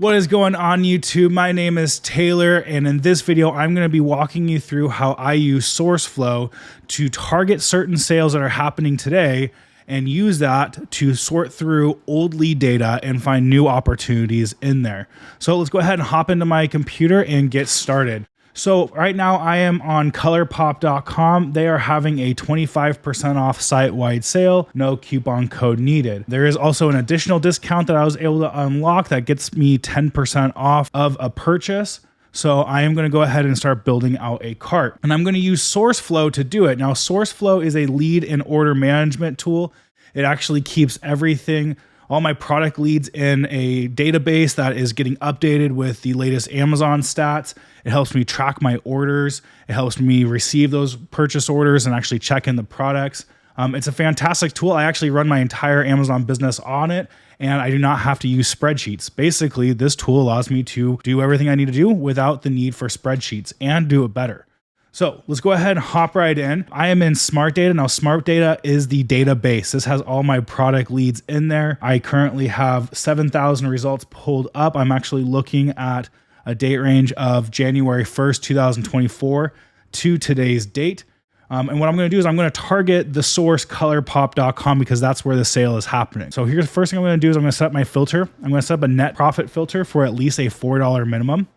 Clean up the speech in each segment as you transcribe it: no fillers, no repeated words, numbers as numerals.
What is going on YouTube? My name is Taylor, and in this video, I'm going to be walking you through how I use Sourceflow to target certain sales that are happening today and use that to sort through old lead data and find new opportunities in there. So let's go ahead and hop into my computer and get started. So right now I am on ColorPop.com. They are having a 25% off site-wide sale, no coupon code needed. There is also an additional discount that I was able to unlock that gets me 10% off of a purchase. So I am going to go ahead and start building out a cart, and I'm going to use Sourceflow to do it. Now, Sourceflow is a lead and order management tool. It actually keeps everything, all my product leads, in a database that is getting updated with the latest Amazon stats. It helps me track my orders. It helps me receive those purchase orders and actually check in the products. It's a fantastic tool. I actually run my entire Amazon business on it, and I do not have to use spreadsheets. Basically, this tool allows me to do everything I need to do without the need for spreadsheets and do it better. So let's go ahead and hop right in. I am in Smart Data. Now, Smart Data is the database. This has all my product leads in there. I currently have 7,000 results pulled up. I'm actually looking at a date range of January 1st, 2024 to today's date. And what I'm going to do is I'm going to target the source ColorPop.com because that's where the sale is happening. So here's the first thing I'm going to do is I'm going to set up my filter. I'm going to set up a net profit filter for at least a $4 minimum.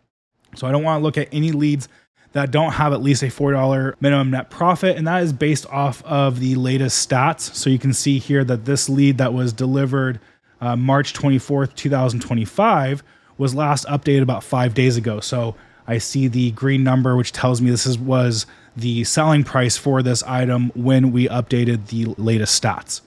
So I don't want to look at any leads that don't have at least a $4 minimum net profit. And that is based off of the latest stats. So you can see here that this lead that was delivered March 24th, 2025 was last updated about 5 days ago. So I see the green number, which tells me this was the selling price for this item when we updated the latest stats.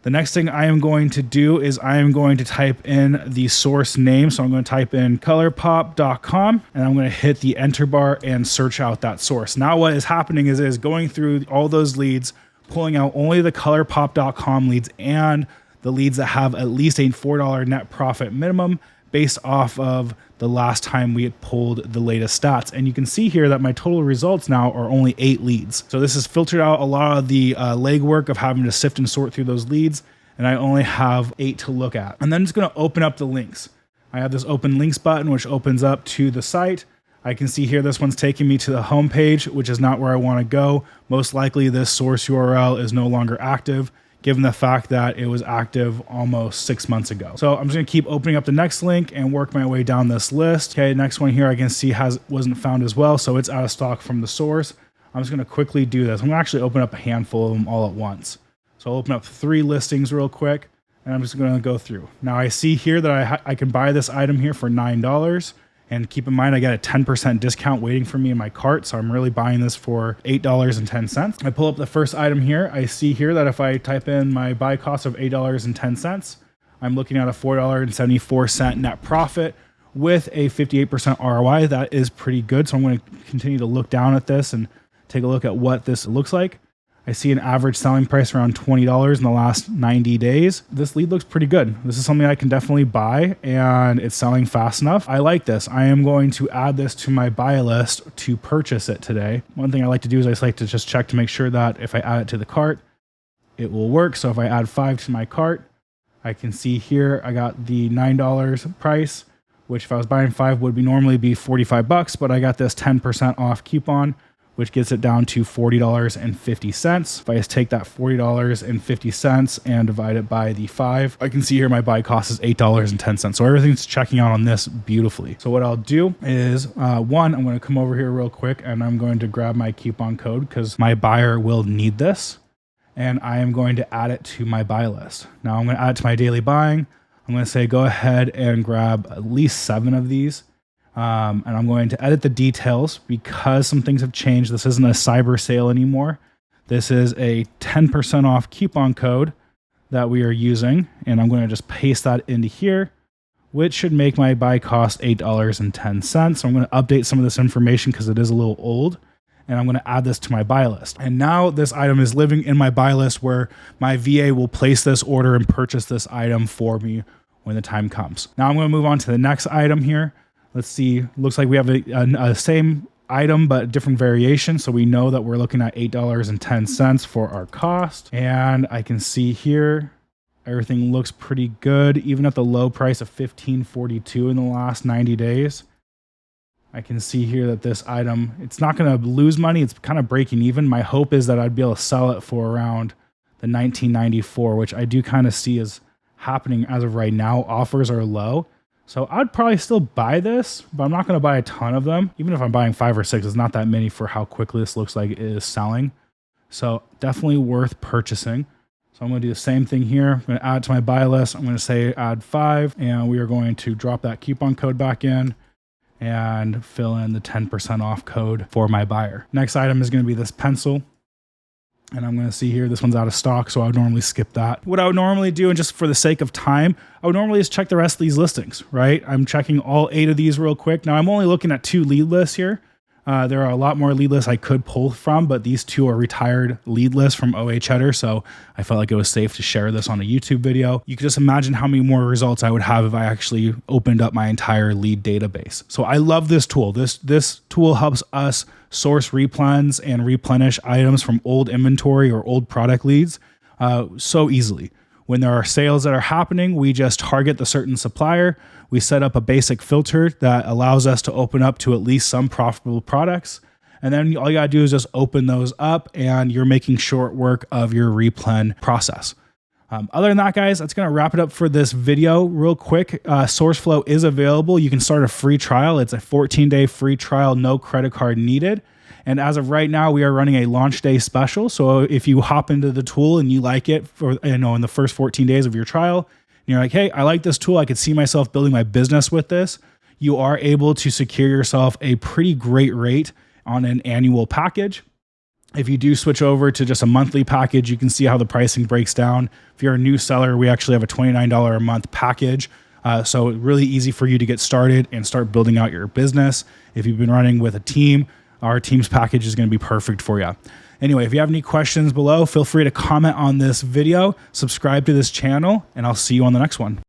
The next thing I am going to do is I am going to type in the source name. So I'm going to type in ColorPop.com, and I'm going to hit the enter bar and search out that source. Now what is happening is going through all those leads, pulling out only the ColorPop.com leads and the leads that have at least a $4 net profit minimum based off of the last time we had pulled the latest stats. And you can see here that my total results now are only 8 leads. So this has filtered out a lot of the legwork of having to sift and sort through those leads. And I only have 8 to look at. And then it's going to open up the links. I have this open links button, which opens up to the site. I can see here this one's taking me to the home page, which is not where I want to go. Most likely this source URL is no longer active, given the fact that it was active almost 6 months ago. So I'm just gonna keep opening up the next link and work my way down this list. Okay, next one here I can see wasn't found as well, so it's out of stock from the source. I'm just gonna quickly do this. I'm gonna actually open up a handful of them all at once. So I'll open up 3 listings real quick, and I'm just gonna go through. Now I see here that I can buy this item here for $9. And keep in mind, I got a 10% discount waiting for me in my cart. So I'm really buying this for $8.10. I pull up the first item here. I see here that if I type in my buy cost of $8.10, I'm looking at a $4.74 net profit with a 58% ROI. That is pretty good. So I'm going to continue to look down at this and take a look at what this looks like. I see an average selling price around $20 in the last 90 days. This lead looks pretty good. This is something I can definitely buy, and it's selling fast enough. I like this. I am going to add this to my buy list to purchase it today. One thing I like to do is I just like to just check to make sure that if I add it to the cart, it will work. So if I add 5 to my cart, I can see here I got the $9 price, which if I was buying 5 would normally be $45, but I got this 10% off coupon, which gets it down to $40.50. If I just take that $40.50 and divide it by the 5, I can see here my buy cost is $8.10. So everything's checking out on this beautifully. So what I'll do is, one, I'm going to come over here real quick and I'm going to grab my coupon code because my buyer will need this. And I am going to add it to my buy list. Now I'm going to add it to my daily buying. I'm going to say, go ahead and grab at least 7 of these. And I'm going to edit the details because some things have changed. This isn't a cyber sale anymore. This is a 10% off coupon code that we are using. And I'm going to just paste that into here, which should make my buy cost $8.10. So I'm going to update some of this information because it is a little old. And I'm going to add this to my buy list. And now this item is living in my buy list where my VA will place this order and purchase this item for me when the time comes. Now I'm going to move on to the next item here. Let's see, looks like we have a same item, but different variation. So we know that we're looking at $8.10 for our cost. And I can see here Everything looks pretty good, even at the low price of $15.42 in the last 90 days. I can see here that this item, it's not going to lose money. It's kind of breaking even. My hope is that I'd be able to sell it for around the $19.94, which I do kind of see is happening as of right now. Offers are low. So I'd probably still buy this, but I'm not going to buy a ton of them. Even if I'm buying 5 or 6, it's not that many for how quickly this looks like it is selling. So definitely worth purchasing. So I'm going to do the same thing here. I'm going to add to my buy list. I'm going to say add 5, and we are going to drop that coupon code back in and fill in the 10% off code for my buyer. Next item is going to be this pencil. And I'm going to see here, this one's out of stock, so I would normally skip that. What I would normally do, and just for the sake of time, I would normally just check the rest of these listings, right? I'm checking all 8 of these real quick. Now, I'm only looking at 2 lead lists here. There are a lot more lead lists I could pull from, but these 2 are retired lead lists from OA Cheddar, so I felt like it was safe to share this on a YouTube video. You can just imagine how many more results I would have if I actually opened up my entire lead database. So I love this tool. This tool helps us source replens and replenish items from old inventory or old product leads so easily. When there are sales that are happening, we just target the certain supplier. We set up a basic filter that allows us to open up to at least some profitable products. And then all you gotta do is just open those up and you're making short work of your replen process. Other than that, guys, that's going to wrap it up for this video. Real quick, Sourceflow is available. You can start a free trial. It's a 14-day free trial, no credit card needed. And as of right now, we are running a launch day special. So if you hop into the tool and you like it for, in the first 14 days of your trial, and you're like, hey, I like this tool. I could see myself building my business with this. You are able to secure yourself a pretty great rate on an annual package. If you do switch over to just a monthly package, you can see how the pricing breaks down. If you're a new seller, we actually have a $29 a month package. So really easy for you to get started and start building out your business. If you've been running with a team, our team's package is going to be perfect for you. Anyway, if you have any questions below, feel free to comment on this video, subscribe to this channel, and I'll see you on the next one.